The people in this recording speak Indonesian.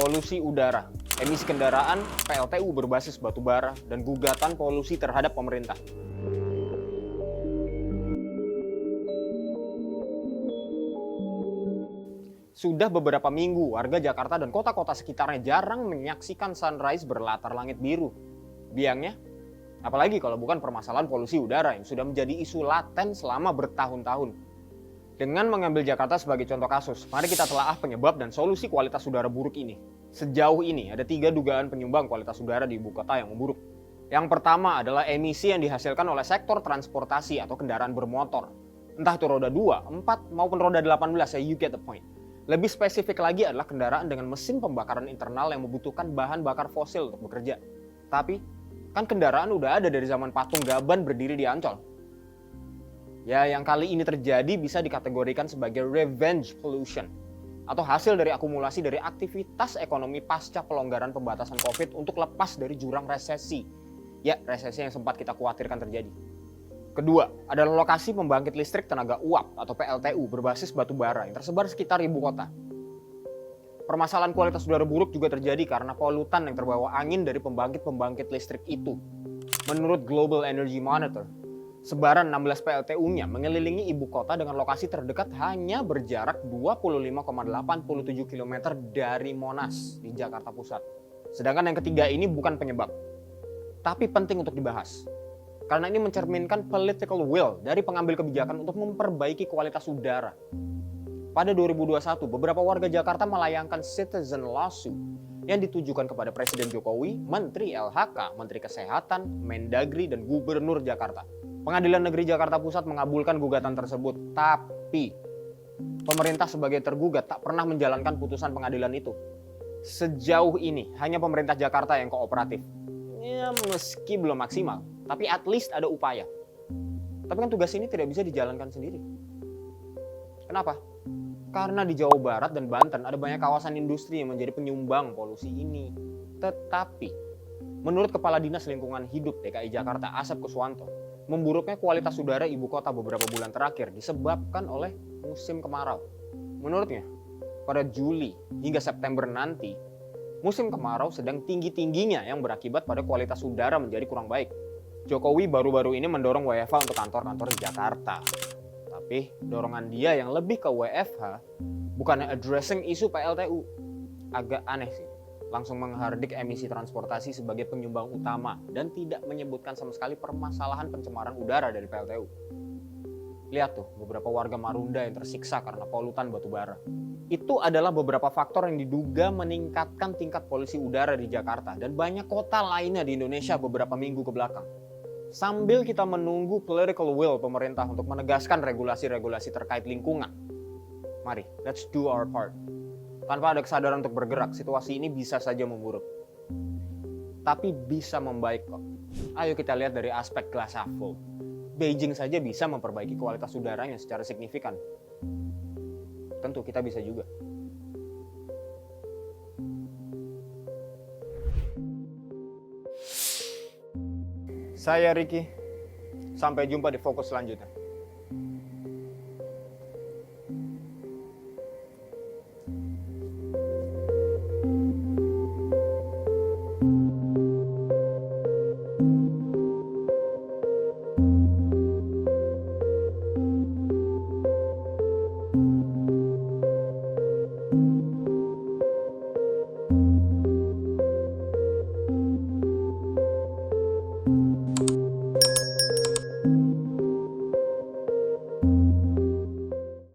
polusi udara, emisi kendaraan, PLTU berbasis batu bara, dan gugatan polusi terhadap pemerintah. Sudah beberapa minggu, warga Jakarta dan kota-kota sekitarnya jarang menyaksikan sunrise berlatar langit biru. Biangnya, apalagi kalau bukan permasalahan polusi udara yang sudah menjadi isu laten selama bertahun-tahun. Dengan mengambil Jakarta sebagai contoh kasus, mari kita telaah penyebab dan solusi kualitas udara buruk ini. Sejauh ini, ada 3 dugaan penyumbang kualitas udara di ibu kota yang memburuk. Yang pertama adalah emisi yang dihasilkan oleh sektor transportasi atau kendaraan bermotor. Entah itu roda 2, 4, maupun roda 18, you get the point. Lebih spesifik lagi adalah kendaraan dengan mesin pembakaran internal yang membutuhkan bahan bakar fosil untuk bekerja. Tapi, kan kendaraan udah ada dari zaman patung gaban berdiri di Ancol. Ya, yang kali ini terjadi bisa dikategorikan sebagai revenge pollution, atau hasil dari akumulasi dari aktivitas ekonomi pasca pelonggaran pembatasan COVID untuk lepas dari jurang resesi. Ya, resesi yang sempat kita khawatirkan terjadi. Kedua, adalah lokasi pembangkit listrik tenaga uap atau PLTU berbasis batu bara yang tersebar sekitar ibu kota. Permasalahan kualitas udara buruk juga terjadi karena polutan yang terbawa angin dari pembangkit-pembangkit listrik itu. Menurut Global Energy Monitor, sebaran 16 PLTU-nya mengelilingi ibu kota dengan lokasi terdekat hanya berjarak 25,87 km dari Monas di Jakarta Pusat. Sedangkan yang ketiga ini bukan penyebab, tapi penting untuk dibahas. Karena ini mencerminkan political will dari pengambil kebijakan untuk memperbaiki kualitas udara. Pada 2021, beberapa warga Jakarta melayangkan citizen lawsuit yang ditujukan kepada Presiden Jokowi, Menteri LHK, Menteri Kesehatan, Mendagri, dan Gubernur Jakarta. Pengadilan Negeri Jakarta Pusat mengabulkan gugatan tersebut, tapi pemerintah sebagai tergugat tak pernah menjalankan putusan pengadilan itu. Sejauh ini, hanya pemerintah Jakarta yang kooperatif. Ya, meski belum maksimal, tapi at least ada upaya. Tapi kan tugas ini tidak bisa dijalankan sendiri. Kenapa? Karena di Jawa Barat dan Banten ada banyak kawasan industri yang menjadi penyumbang polusi ini. Tetapi, menurut Kepala Dinas Lingkungan Hidup DKI Jakarta, Asep Kuswanto, memburuknya kualitas udara ibu kota beberapa bulan terakhir disebabkan oleh musim kemarau. Menurutnya, pada Juli hingga September nanti, musim kemarau sedang tinggi-tingginya yang berakibat pada kualitas udara menjadi kurang baik. Jokowi baru-baru ini mendorong WFH untuk kantor-kantor di Jakarta. Tapi dorongan dia yang lebih ke WFH bukannya addressing isu PLTU. Agak aneh sih. Langsung menghardik emisi transportasi sebagai penyumbang utama dan tidak menyebutkan sama sekali permasalahan pencemaran udara dari PLTU. Lihat tuh, beberapa warga Marunda yang tersiksa karena polutan batu bara. Itu adalah beberapa faktor yang diduga meningkatkan tingkat polusi udara di Jakarta dan banyak kota lainnya di Indonesia beberapa minggu ke belakang. Sambil kita menunggu political will pemerintah untuk menegaskan regulasi-regulasi terkait lingkungan. Mari, let's do our part. Tanpa ada kesadaran untuk bergerak, situasi ini bisa saja memburuk. Tapi bisa membaik kok. Ayo kita lihat dari aspek glass half full. Beijing saja bisa memperbaiki kualitas udaranya secara signifikan. Tentu kita bisa juga. Saya Ricky. Sampai jumpa di fokus selanjutnya.